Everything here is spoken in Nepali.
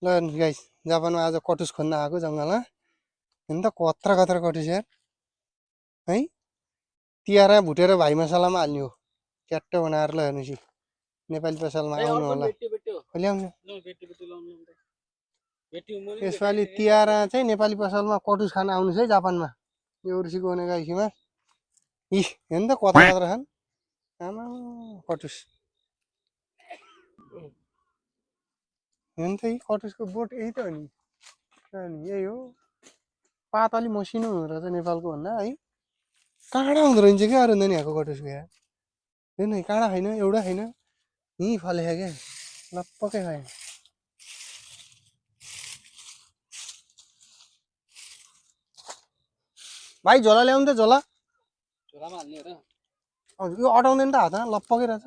ल गाइस जापानमा आज कटुस खोज्न आएको जङ्गलमा हेर्नु त कत्रा कत्रा कटुस यार है तिहारमा भुटेर भाइ मसलामा हाल्ने हो च्याट्टो बनाएर ल हेर्नुहोस् नेपाली पसलमा आउनु होला ल्याउनु यसपालि तिहारमा चाहिँ नेपाली पसलमा कटुस खान आउनुहोस् है जापानमा यो उर्सीको भनेको आइसीमा इ हेर्नु त कत्रा कत्रा छन् आमा कटुस हेर्नु त यी कटुसको बोट यही त हो नि यही हो पात अलि मसिनो हुँदो रहेछ नेपालको भन्दा है काँडा हुँदो रहेछ क्या अरू यहाँको कटुसको यार हेर्नु काँडा छैन एउटा छैन यहीँ फलेको क्या लप्पकै खायो भाइ झोला ल्याउनु त झोला यो अटाउँदैन त हातमा लप्पकै रहेछ